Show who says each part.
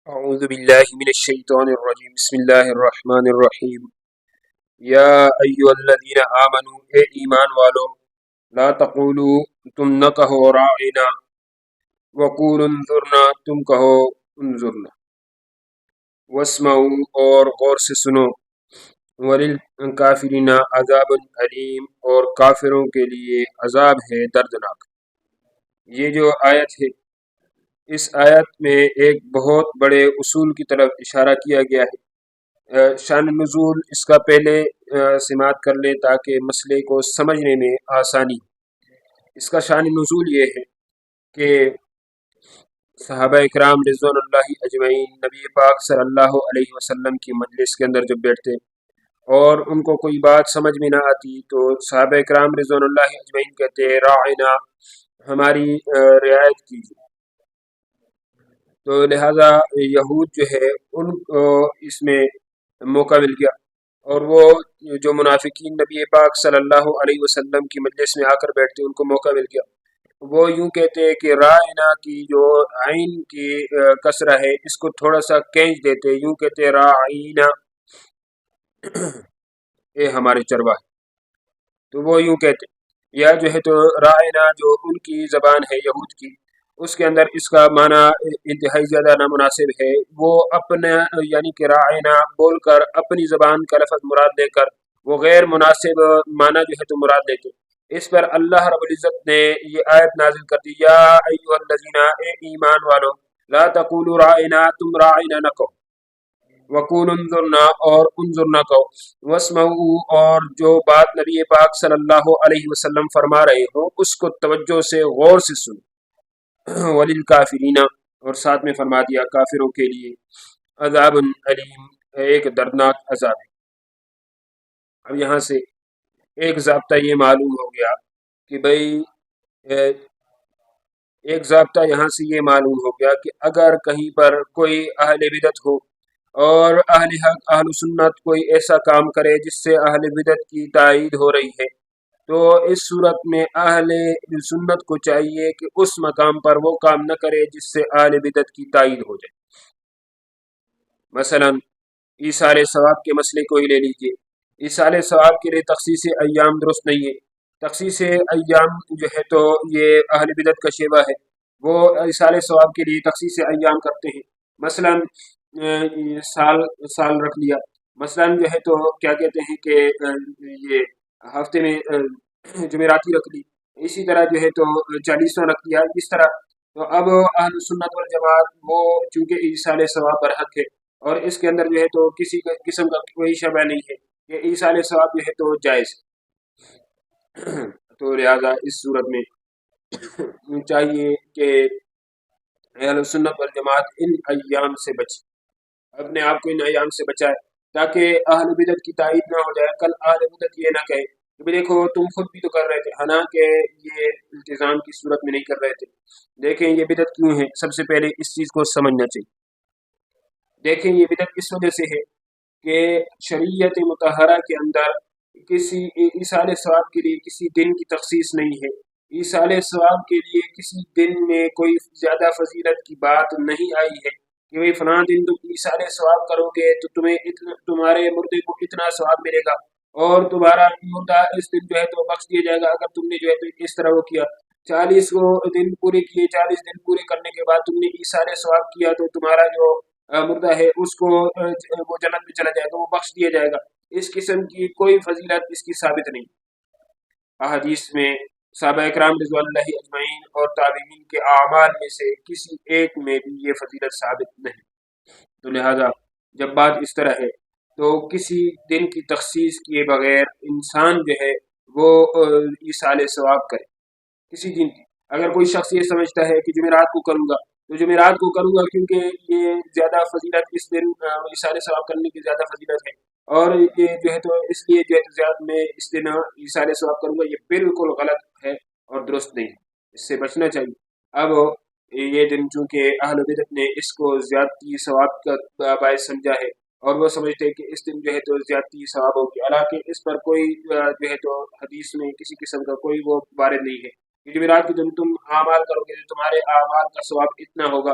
Speaker 1: اعوذ باللہ من الشیطان الرجیم بسم اللہ الرحمن الرحیم یا ایھا الذین آمنوا اے ایمان والو لا تقولوا تم نہ کہو راعنا وقولوا انظرنا تم کہو انظرنا واسمعوا اور غور سے سنو وللکافرین عذاب علیم اور کافروں کے لیے عذاب ہے دردناک۔ یہ جو آیت ہے، اس آیت میں ایک بہت بڑے اصول کی طرف اشارہ کیا گیا ہے۔ شان نزول اس کا پہلے سماعت کر لیں تاکہ مسئلے کو سمجھنے میں آسانی ہو۔ اس کا شان نزول یہ ہے کہ صحابہ اکرام رضوان اللہ اجمعین نبی پاک صلی اللہ علیہ وسلم کی مجلس کے اندر جب بیٹھتے اور ان کو کوئی بات سمجھ میں نہ آتی تو صحابہ اکرام رضوان اللہ اجمعین کہتے راعنا، ہماری رعایت کیجیے۔ تو لہٰذا یہود جو ہے ان کو اس میں موقع مل گیا، اور وہ جو منافقین نبی پاک صلی اللہ علیہ وسلم کی مجلس میں آ کر بیٹھتے ان کو موقع مل گیا۔ وہ یوں کہتے کہ رائنا کی جو عین کی کسرہ ہے اس کو تھوڑا سا کھینچ دیتے، یوں کہتے رائنا اے ہمارے چرواہے، تو وہ یوں کہتے، یا جو ہے تو رائنا جو ان کی زبان ہے یہود کی، اس کے اندر اس کا معنی انتہائی زیادہ نامناسب ہے۔ وہ اپنا یعنی کہ رائنا بول کر اپنی زبان کا لفظ مراد لے کر وہ غیر مناسب معنی جو ہے تو مراد لیتے۔ اس پر اللہ رب العزت نے یہ آیت نازل کر دی، یا ایھا الذین، اے ایمان والو، لا تقولوا رائنا، تم رائنا نہ کہو، وقولوا انظرنا اور انظرنا کہو، واسمعوا اور جو بات نبی پاک صلی اللہ علیہ وسلم فرما رہے ہوں اس کو توجہ سے غور سے سنو، وللکافرین اور ساتھ میں فرما دیا کافروں کے لیے عذاب علیم، ایک دردناک عذاب ہے۔ اب یہاں سے ایک ضابطہ یہ معلوم ہو گیا کہ بھئی ایک ضابطہ یہاں سے یہ معلوم ہو گیا کہ اگر کہیں پر کوئی اہل بدعت ہو اور اہل حق اہل سنت کوئی ایسا کام کرے جس سے اہل بدعت کی تائید ہو رہی ہے، تو اس صورت میں اہل سنت کو چاہیے کہ اس مقام پر وہ کام نہ کرے جس سے اہل بدعت کی تائید ہو جائے۔ مثلا ایصال ثواب کے مسئلے کو ہی لے لیجئے۔ ایصال ثواب کے لیے تخصیص ایام درست نہیں ہے۔ تخصیص ایام جو ہے تو یہ اہل بدعت کا شیوہ ہے، وہ ایصال ثواب کے لیے تخصیص ایام کرتے ہیں۔ مثلا سال رکھ لیا، مثلا جو ہے تو کیا کہتے ہیں کہ یہ ہفتے میں جمعراتی رکھ لی، اسی طرح جو ہے تو 40واں رکھ لیا، اس طرح۔ تو اب اہل سنت والجماعت وہ چونکہ ایصال ثواب برحق ہے اور اس کے اندر جو ہے تو کسی قسم کا کوئی شبہ نہیں ہے کہ ایصال ثواب جو ہے تو جائز، تو لہذا اس صورت میں چاہیے کہ اہل سنت والجماعت ان ایام سے بچے، اپنے آپ کو ان ایام سے بچائے تاکہ اہل بدعت کی تائید نہ ہو جائے۔ کل اہل بدعت یہ نہ کہے کہ دیکھو تم خود بھی تو کر رہے تھے، حالانکہ یہ التزام کی صورت میں نہیں کر رہے تھے۔ دیکھیں یہ بدعت کیوں ہے، سب سے پہلے اس چیز کو سمجھنا چاہیے۔ دیکھیں یہ بدعت اس وجہ سے ہے کہ شریعت مطہرہ کے اندر کسی ایصال ثواب کے لیے کسی دن کی تخصیص نہیں ہے۔ ایصال ثواب کے لیے کسی دن میں کوئی زیادہ فضیلت کی بات نہیں آئی ہے کہ بھئی فلاں دن تم ایصال ثواب کرو گے تو تمہارے مردے کو اتنا ثواب ملے گا اور تمہارا مردہ اس دن جو ہے تو بخش دیا جائے گا اگر تم نے جو ہے تو اس طرح وہ کیا۔ 40 دن پورے کیے، 40 دن پورے کرنے کے بعد تم نے ایصال ثواب کیا تو تمہارا جو مردہ ہے اس کو وہ جنت میں چلا جائے گا، وہ بخش دیا جائے گا۔ اس قسم کی کوئی فضیلت اس کی ثابت نہیں۔ احادیث میں صحابہ اکرام رضوان اللہ اجمعین اور تابعین کے اعمال میں سے کسی ایک میں بھی یہ فضیلت ثابت نہیں۔ تو لہذا جب بات اس طرح ہے تو کسی دن کی تخصیص کیے بغیر انسان جو ہے وہ ایصال ثواب کرے کسی دن کی۔ اگر کوئی شخص یہ سمجھتا ہے کہ جمعرات کو کروں گا تو جمعرات کو کروں گا کیونکہ یہ زیادہ فضیلت اس دن ایصال ثواب کرنے کی زیادہ فضیلت ہے، اور یہ جو ہے تو اس لیے جو ہے تو زیادہ میں اس دن ایصال ثواب کروں گا، یہ بالکل غلط ہے اور درست نہیں ہے، اس سے بچنا چاہیے۔ اب یہ دن چونکہ اہل بدعت نے اس کو زیادتی ثواب کا باعث سمجھا ہے اور وہ سمجھتے ہیں کہ اس دن جو ہے تو زیادتی ثواب ہوگی، حالانکہ اس پر کوئی جو ہے تو حدیث میں کسی قسم کا کوئی وہ وارد نہیں ہے کہ جمعرات کے دن تم اعمال کرو گے تو تمہارے اعمال کا ثواب اتنا ہوگا